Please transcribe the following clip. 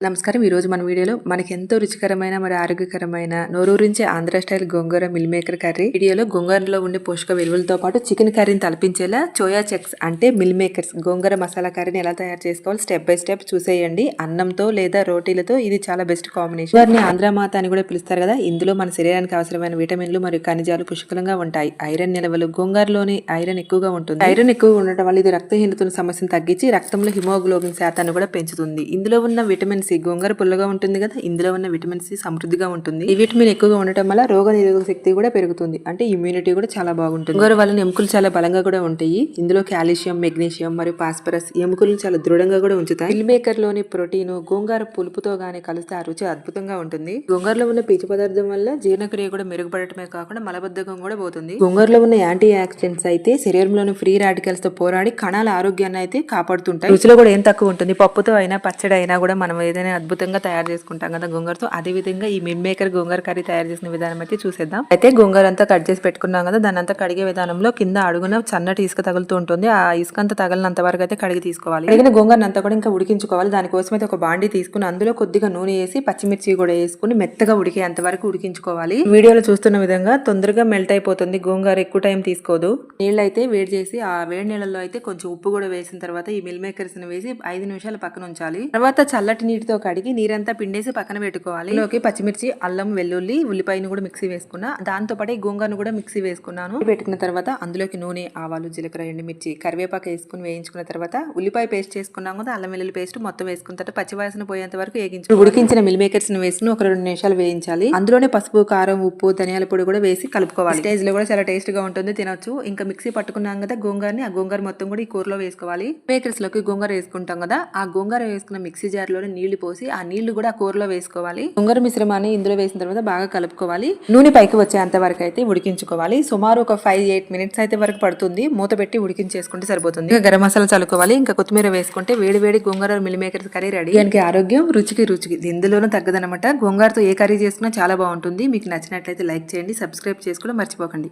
నమస్కారం. ఈరోజు మన వీడియోలో మనకి ఎంతో రుచికరమైన మరి ఆరోగ్యకరమైన నోరూరించే ఆంధ్ర స్టైల్ గోంగూర మిల్ మేకర్ కర్రీ. వీడియోలో గోంగూరలో ఉండే పోషక విలువలతో పాటు చికెన్ కర్రీని తలపించేలా సోయా చంక్స్ అంటే మిల్ మేకర్స్ గోంగూర మసాలా కర్రీని ఎలా తయారు చేసుకోవాలి స్టెప్ బై స్టెప్ చూసేయండి. అన్నంతో లేదా రోటీలతో ఇది చాలా బెస్ట్ కాంబినేషన్. వారిని ఆంధ్ర మాత అని కూడా పిలుస్తారు కదా. ఇందులో మన శరీరానికి అవసరమైన విటమిన్లు మరియు ఖనిజాలు పుష్కలంగా ఉంటాయి. ఐరన్ నిల్వలు గోంగూరలోని ఐరన్ ఎక్కువగా ఉంటుంది. ఐరన్ ఎక్కువగా ఉండటం వల్ల ఇది రక్తహీనత సమస్యను తగ్గించి రక్తంలో హిమోగ్లోబిన్ శాతాన్ని కూడా పెంచుతుంది. ఇందులో ఉన్న విటమిన్ గోంగూర పుల్లగా ఉంటుంది కదా, ఇందులో ఉన్న విటమిన్ సి సమృద్ధిగా ఉంటుంది. ఈ విటమిన్ ఎక్కువగా ఉండటం వల్ల రోగ నిరోధక శక్తి కూడా పెరుగుతుంది. అంటే ఇమ్యూనిటీ కూడా చాలా బాగుంటుంది. గోంగూర వలన ఎముకలు చాలా బలంగా కూడా ఉంటాయి. ఇందులో కాల్షియం, మెగ్నీషియం మరియు ఫాస్ఫరస్ ఎముకలను చాలా దృఢంగా కూడా ఉంచుతాయి. మిల్ మేకర్ లోని ప్రోటీన్ గోంగూర పులుపుతో గానీ కలిస్తే ఆ రుచి అద్భుతంగా ఉంటుంది. గోంగూరలో ఉన్న పీచు పదార్థం వల్ల జీర్ణక్రియ కూడా మెరుగుపడటమే కాకుండా మలబద్ధకం కూడా పోతుంది. గోంగూరలో ఉన్న యాంటీ ఆక్సిడెంట్స్ అయితే శరీరంలోని ఫ్రీ రాడికల్స్ తో పోరాడి కణాల ఆరోగ్యాన్ని అయితే కాపాడుతుంటాయి. రుచిలో కూడా ఏం తక్కువ ఉంటుంది. పప్పుతో అయినా పచ్చడి అయినా కూడా మనం ఏదైనా అద్భుతంగా తయారు చేసుకుంటాం కదా గోంగూరతో. అదే విధంగా ఈ మిల్ మేకర్ గోంగూర కర్రీ తయారు చేసిన విధానం అయితే చూసేద్దాం. అయితే గోంగూర అంతా కట్ చేసి పెట్టుకున్నాం కదా, దాన్ని అంతా కడిగే విధానంలో కింద అడుగున సన్నటి ఇసుక తగులుతూ ఉంటుంది. ఆ ఇసుక అంతా తగలినంత వరకు అయితే కడిగి తీసుకోవాలి. కడిగిన గోంగూరను అంతా కూడా ఇంకా ఉడికించుకోవాలి. దానికోసం అయితే ఒక బాండి తీసుకుని అందులో కొద్దిగా నూనె వేసి పచ్చిమిర్చి కూడా వేసుకుని మెత్తగా ఉడికేంత వరకు ఉడికించుకోవాలి. వీడియోలో చూస్తున్న విధంగా తొందరగా మెల్ట్ అయిపోతుంది. గోంగూర ఎక్కువ టైం తీసుకోదు. నీళ్ళు అయితే వేడి చేసి ఆ వేడి నీళ్ళలో అయితే కొంచెం ఉప్పు కూడా వేసిన తర్వాత ఈ మిల్ మేకర్స్ ని వేసి 5 నిమిషాలు పక్కన ఉంచాలి. తర్వాత చల్లటి నీటితో కడిగి నీరంతా పిండేసి పక్కన పెట్టుకోవాలి. ఇందులోకి పచ్చిమిర్చి, అల్లం, వెల్లుల్లి, ఉల్లిపాయను కూడా మిక్సీ వేసుకున్నా. దాంతో పాటు గోంగూరను కూడా మిక్సీ వేసుకున్నాను. పెట్టుకున్న తర్వాత అందులోకి నూనె, ఆవాలు, జీలకర్ర, ఎండుమిర్చి, కరివేపాకు వేసుకుని వేయించుకున్న తర్వాత ఉల్లిపాయ పేస్ట్ చేసుకున్నాం కదా, అల్లం వెల్లుల్లి పేస్ట్ మొత్తం వేసుకున్న తర్వాత పచ్చివాసన పోయేంత వరకు వేయించు. ఉడికించిన మిల్ మేకర్స్ ని వేసుకుని ఒక 2 నిమిషాలు వేయించాలి. అందులోనే పసుపు, కారం, ఉప్పు, ధనియాల పొడి కూడా వేసి కలుపుకోవాలి. స్టేజ్ లో కూడా చాలా టేస్ట్ గా ఉంటుంది, తినొచ్చు. ఇంకా మిక్సీ పట్టుకున్నాం కదా గోంగూరని, ఆ గోంగూర మొత్తం కూడా ఈ కూరలో వేసుకోవాలి. మేకర్స్ లోకి గోంగూర వేసుకుంటాం కదా, ఆ గోంగూర వేసుకున్న మిక్సీ జార్ లోనే నీళ్లు పోసి ఆ నీళ్లు కూడా ఆ కూరలో వేసుకోవాలి. గోంగూర మిశ్రమాన్ని ఇందులో వేసిన తర్వాత బాగా కలుపుకోవాలి. నూనె పైకి వచ్చేంత వరకు అయితే ఉడికించుకోవాలి. సుమారు ఒక 5-8 మినిట్స్ అయితే వరకు పడుతుంది. మూత పెట్టి ఉడికించేసుకుంటే సరిపోతుంది. ఇంకా గరం మసాలా చల్లుకోవాలి. ఇంకా కొత్తిమీర వేసుకుంటే వేడి వేడి గోంగూర మిల్ మేకర్స్ కర్రీ రెడీ. దానికి ఆరోగ్యం, రుచికి ఎందులోనూ తగ్గదనమాట. గోంగూరతో ఏ కర్రీ చేసుకున్నా చాలా బాగుంటుంది. మీకు నచ్చినట్లయితే లైక్ చేయండి, సబ్స్క్రైబ్ చేసుకోవడం మర్చిపోకండి.